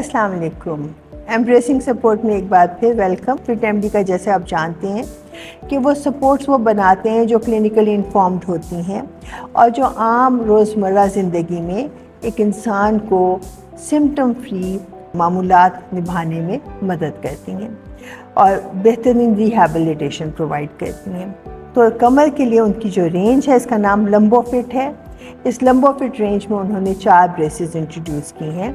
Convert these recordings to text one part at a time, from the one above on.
अस्सलाम वालेकुम। Embracing support में एक बार फिर वेलकम। फिट एमडी का जैसे आप जानते हैं कि वो सपोर्ट्स वो बनाते हैं जो क्लिनिकली इन्फॉर्म्ड होती हैं और जो आम रोज़मर्रा ज़िंदगी में एक इंसान को सिम्टम फ्री मामूलात निभाने में मदद करती हैं और बेहतरीन रिहैबिलिटेशन प्रोवाइड करती हैं। तो कमर के लिए उनकी जो रेंज है इसका नाम लंबोफिट है। इस लंबोफिट रेंज में उन्होंने 4 ब्रेसेस इंट्रोड्यूस की हैं,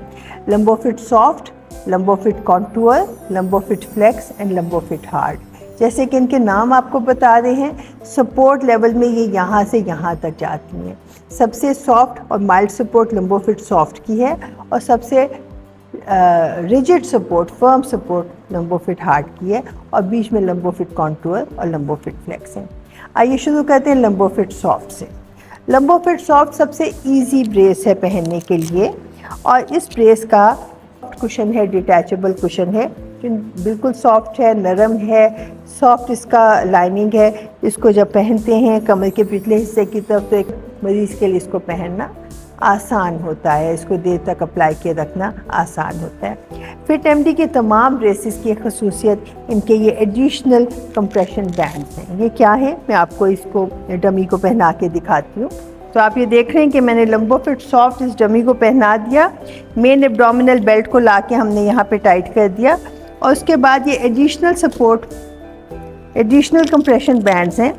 Lumbofit soft, Lumbofit contour, Lumbofit flex and Lumbofit hard. जैसे कि इनके नाम आपको बता रहे हैं, सपोर्ट लेवल में ये यहाँ से यहाँ तक जाती हैं। सबसे सॉफ्ट और माइल्ड सपोर्ट लंबोफिट सॉफ्ट की है और सबसे rigid support, firm support Lumbofit hard की है और बीच में लंबोफिट कॉन्टूर और लंबोफिट फ्लेक्स है। आइए शुरू करते हैं लंबोफिट सॉफ्ट से। लंबोफिट सॉफ्ट सबसे इजी ब्रेस है पहनने के लिए और इस ब्रेस का कुशन है, डिटैचेबल कुशन है, बिल्कुल सॉफ्ट है, नरम है, सॉफ्ट इसका लाइनिंग है। इसको जब पहनते हैं कमर के पिछले हिस्से की तरफ तो एक मरीज़ के लिए इसको पहनना आसान होता है, इसको देर तक अप्लाई किए रखना आसान होता है। फिट एमडी के तमाम ड्रेसेस की खसूसियत इनके ये एडिशनल कंप्रेशन बैंड्स हैं। ये क्या है, मैं आपको इसको डमी को पहना के दिखाती हूँ। तो आप ये देख रहे हैं कि मैंने लंबोफिट सॉफ्ट इस डमी को पहना दिया, मेन एब्डोमिनल बेल्ट को लाके हमने यहाँ पे टाइट कर दिया और उसके बाद ये additional support, additional compression bands हैं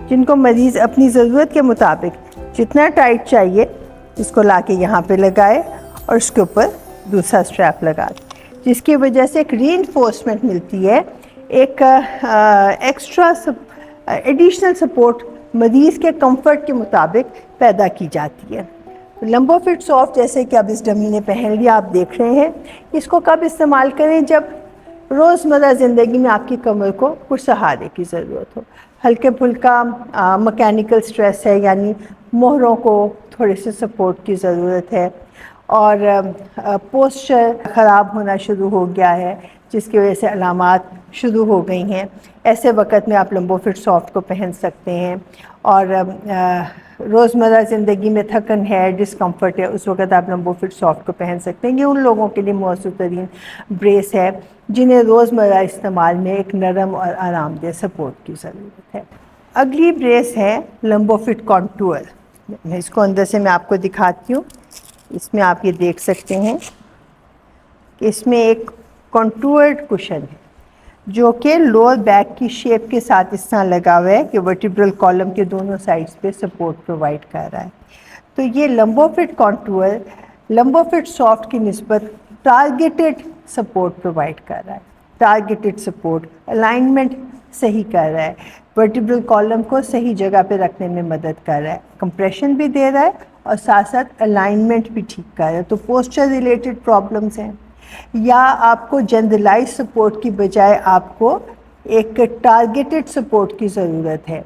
जिनको मरीज़ अपनी ज़रूरत के मुताबिक जितना टाइट चाहिए इसको लाके यहाँ पे लगाए और उसके ऊपर दूसरा स्ट्रैप लगा दे, जिसकी वजह से एक रीइंफोर्समेंट मिलती है, एक एक्स्ट्रा एडिशनल सपोर्ट मरीज़ के कंफर्ट के मुताबिक पैदा की जाती है। लंबोफिट सॉफ्ट जैसे कि अब इस डमी ने पहन लिया, आप देख रहे हैं। इसको कब इस्तेमाल करें, जब रोज़मर्रा ज़िंदगी में आपकी कमर को कुछ सहारे की ज़रूरत हो, हल्के फुल्का मैकेनिकल स्ट्रेस है, यानी मोहरों को थोड़े से सपोर्ट की ज़रूरत है और पोस्चर ख़राब होना शुरू हो गया है जिसकी वजह से अलामात शुरू हो गई हैं। ऐसे वक्त में आप लंबोफिट सॉफ्ट को पहन सकते हैं और रोज़मर्रा ज़िंदगी में थकन है, डिस्कम्फर्ट है, उस वक्त आप लंबोफिट सॉफ्ट को पहन सकते हैं। ये उन लोगों के लिए मौसूर तरीन ब्रेस है जिन्हें रोज़मर्रा इस्तेमाल में एक नरम और आरामदेह सपोर्ट की ज़रूरत है। अगली ब्रेस है लंबोफिट कॉन्टूर। इसको अंदर से मैं आपको दिखाती हूँ। इसमें आप ये देख सकते हैं कि इसमें एक कॉन्टूर्ड कुशन है जो कि लोअर बैक की शेप के साथ इस तरह लगा हुआ है कि वर्टिब्रल कॉलम के दोनों साइड्स पे सपोर्ट प्रोवाइड कर रहा है। तो ये लंबोफिट कॉन्टूर लंबोफिट सॉफ्ट की निस्बत टारगेटेड सपोर्ट प्रोवाइड कर रहा है। टारगेटेड सपोर्ट, अलाइनमेंट सही कर रहा है, वर्टिब्रल कॉलम को सही जगह पे रखने में मदद कर रहा है, कंप्रेशन भी दे रहा है और साथ साथ अलाइनमेंट भी ठीक कर रहा है। तो पोस्चर रिलेटेड प्रॉब्लम्स हैं या आपको जनरलाइज सपोर्ट की बजाय आपको एक टारगेटेड सपोर्ट की ज़रूरत है।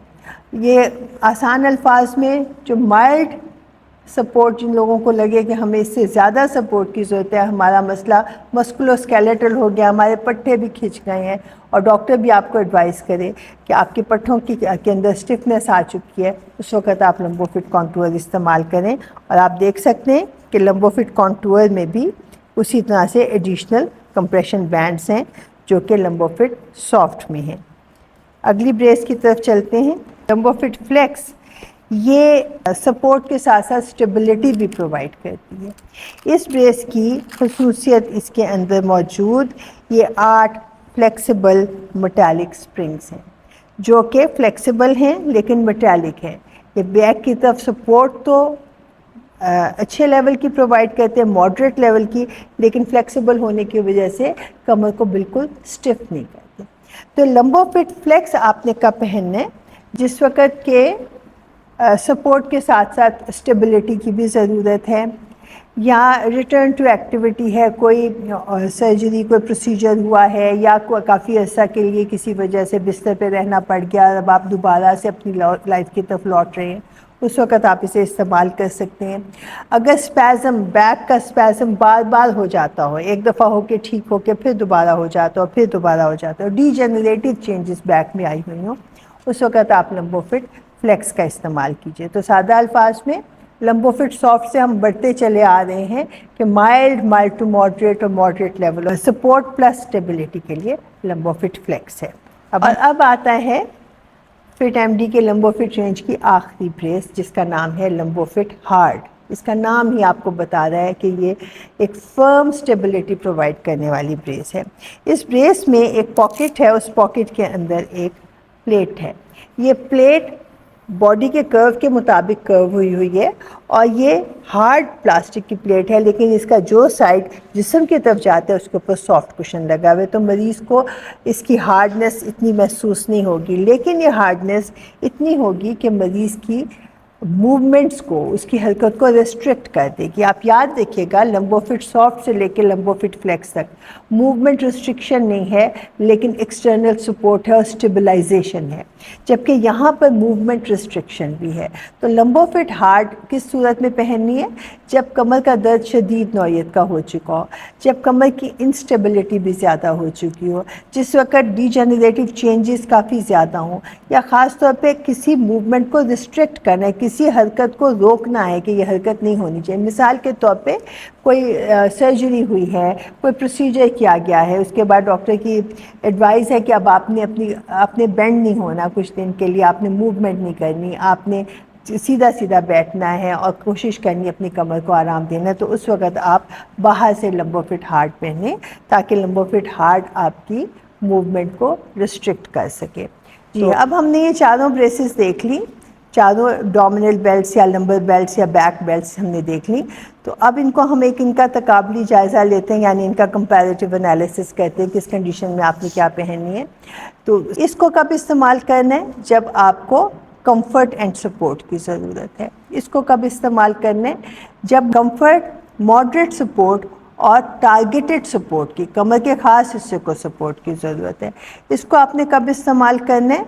ये आसान अल्फाज में जो माइल्ड सपोर्ट, जिन लोगों को लगे कि हमें इससे ज़्यादा सपोर्ट की ज़रूरत है, हमारा मसला मस्कुलोस्केलेटल हो गया, हमारे पट्टे भी खिंच गए हैं और डॉक्टर भी आपको एडवाइस करे कि आपके पट्टों के अंदर स्टिफनेस आ चुकी है, उस वक्त आप लंबोफिट कॉन्टूर इस्तेमाल करें। और आप देख सकते हैं कि लंबोफिट कॉन्टूर में भी उसी तरह से एडिशनल कंप्रेशन बैंड्स हैं जो कि लंबोफिट सॉफ्ट में हैं। अगली ब्रेस की तरफ चलते हैं, लंबोफिट फ्लेक्स। ये सपोर्ट के साथ साथ स्टेबिलिटी भी प्रोवाइड करती है। इस ब्रेस की खसूसियत इसके अंदर मौजूद ये 8 फ्लेक्सिबल मेटालिक स्प्रिंग्स हैं जो कि फ्लेक्सिबल हैं लेकिन मेटालिक हैं। ये बैक की तरफ सपोर्ट तो अच्छे लेवल की प्रोवाइड करते हैं, मॉडरेट लेवल की, लेकिन फ्लेक्सिबल होने की वजह से कमर को बिल्कुल स्टिफ नहीं करते। तो लंबोफिट फ्लेक्स आपने कब पहनना है, जिस वक्त के सपोर्ट के साथ साथ स्टेबिलिटी की भी ज़रूरत है या रिटर्न टू एक्टिविटी है, कोई सर्जरी, कोई प्रोसीजर हुआ है या काफ़ी अर्सा के लिए किसी वजह से बिस्तर पे रहना पड़ गया, अब आप दोबारा से अपनी लाइफ की तरफ लौट रहे हैं, उस वक़्त आप इसे इस्तेमाल कर सकते हैं। अगर स्पैज़म, बैक का स्पैज़म बार बार हो जाता हो, एक दफ़ा होके ठीक होके फिर दोबारा हो जाता हो, फिर दोबारा हो जाता हो, डीजेनरेटिव चेंजेस बैक में आई हुई हों, उस वक़्त आप लंबोफिट फ्लेक्स का इस्तेमाल कीजिए। तो सादा अल्फाज में لمبو فٹ سافٹ سے ہم بڑھتے چلے آ رہے ہیں کہ مائلڈ ٹو ماڈریٹ اور moderate level support plus stability کے لیے لمبو فٹ فلیکس ہے. اب آتا ہے فٹ ایم ڈی کے لمبو فٹ رینج کی آخری بریس جس کا نام ہے لمبو فٹ ہارڈ. اس کا نام ہی آپ کو بتا رہا ہے کہ یہ ایک فرم اسٹیبلٹی پرووائڈ کرنے والی بریس ہے. اس بریس میں ایک پاکٹ ہے, اس پاکٹ کے اندر ایک پلیٹ ہے. یہ پلیٹ باڈی کے کرو کے مطابق کرو ہوئی ہے اور یہ ہارڈ پلاسٹک کی پلیٹ ہے, لیکن اس کا جو سائڈ جسم کی طرف جاتا ہے اس کے اوپر سافٹ کشن لگا ہوا ہے, تو مریض کو اس کی ہارڈنس اتنی محسوس نہیں ہوگی. لیکن یہ ہارڈنس اتنی ہوگی کہ مریض کی موومنٹس کو, اس کی حرکت کو ریسٹرکٹ کر دے گی. آپ یاد دیکھیے گا لمبو فٹ سافٹ سے لے کے لمبو فٹ فلیکس تک موومنٹ ریسٹرکشن نہیں ہے, لیکن ایکسٹرنل سپورٹ ہے اور اسٹیبلائزیشن ہے, جبکہ یہاں پر موومنٹ ریسٹرکشن بھی ہے. تو لمبو فٹ ہارڈ کس صورت میں پہننی ہے؟ جب کمر کا درد شدید نوعیت کا ہو چکا ہو, جب کمر کی انسٹیبلٹی بھی زیادہ ہو چکی ہو, جس وقت ڈی جنریٹو چینجز کافی زیادہ ہوں, یا خاص طور پہ کسی موومنٹ کو ریسٹرکٹ کرنا ہے, کسی حرکت کو روکنا ہے کہ یہ حرکت نہیں ہونی چاہیے. مثال کے طور پہ کوئی سرجری ہوئی ہے, کوئی پروسیجر کیا گیا ہے, اس کے بعد ڈاکٹر کی ایڈوائز ہے کہ اب آپ نے بینڈ نہیں ہونا کچھ دن کے لیے, آپ نے موومنٹ نہیں کرنی, آپ نے سیدھا سیدھا بیٹھنا ہے اور کوشش کرنی ہے اپنی کمر کو آرام دینا ہے. تو اس وقت آپ باہر سے لمبو فٹ ہارڈ پہنیں تاکہ لمبو فٹ ہارڈ آپ کی موومنٹ کو ریسٹرکٹ کر سکے. جی اب ہم نے یہ چاروں بریسز دیکھ لی, چاروں ڈومینل بیلٹس یا لمبر بیلٹس یا بیک بیلٹس ہم نے دیکھ لی. تو اب ان کو ہم ان کا تقابلی جائزہ لیتے ہیں, یعنی ان کا کمپیریٹیو انالیسس کرتے ہیں, کس کنڈیشن میں آپ نے کیا پہننی ہے. تو اس کو کب استعمال کرنا ہے؟ جب آپ کو کمفرٹ اینڈ سپورٹ کی ضرورت ہے. اس کو کب استعمال کرنا ہے؟ جب کمفرٹ, ماڈریٹ سپورٹ اور ٹارگیٹڈ سپورٹ کی, کمر کے خاص حصے کو سپورٹ کی ضرورت ہے. اس کو آپ نے کب استعمال کرنا ہے؟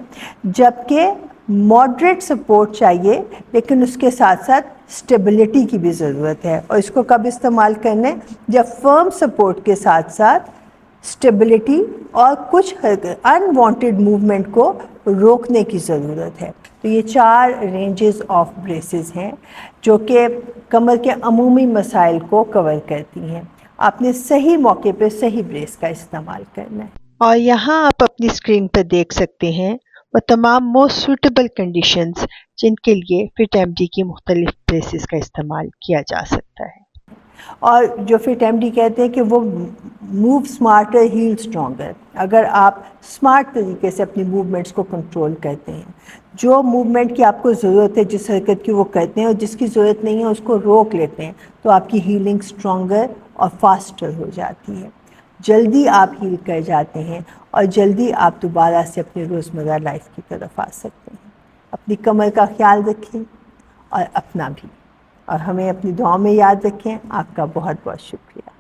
جبکہ ماڈریٹ سپورٹ چاہیے لیکن اس کے ساتھ ساتھ اسٹیبلٹی کی بھی ضرورت ہے. اور اس کو کب استعمال کرنا ہے؟ جب فرم سپورٹ کے ساتھ ساتھ اسٹیبلٹی اور کچھ انوانٹیڈ موومنٹ کو روکنے کی ضرورت ہے. تو یہ 4 رینجز آف بریسز ہیں جو کہ کمر کے عمومی مسائل کو کور کرتی ہیں. آپ نے صحیح موقع پہ صحیح بریس کا استعمال کرنا ہے. اور یہاں آپ اپنی اسکرین پر دیکھ سکتے ہیں وہ تمام موسٹ سوٹیبل کنڈیشنز جن کے لیے فٹ ایم ڈی کی مختلف بریسز کا استعمال کیا جا سکتا ہے. اور جو فٹ ایم ڈی کہتے ہیں کہ وہ موو اسمارٹر ہیل اسٹرانگر. اگر آپ اسمارٹ طریقے سے اپنی موومنٹس کو کنٹرول کرتے ہیں, جو موومنٹ کی آپ کو ضرورت ہے, جس حرکت کی وہ کرتے ہیں, اور جس کی ضرورت نہیں ہے اس کو روک لیتے ہیں, تو آپ کی ہیلنگ اسٹرانگر اور فاسٹر ہو جاتی ہے. جلدی آپ ہیل کر جاتے ہیں اور جلدی آپ دوبارہ سے اپنے روزمرہ لائف کی طرف آ سکتے ہیں. اپنی کمر کا خیال رکھیں اور اپنا بھی, اور ہمیں اپنی دعاؤں میں یاد رکھیں. آپ کا بہت بہت شکریہ.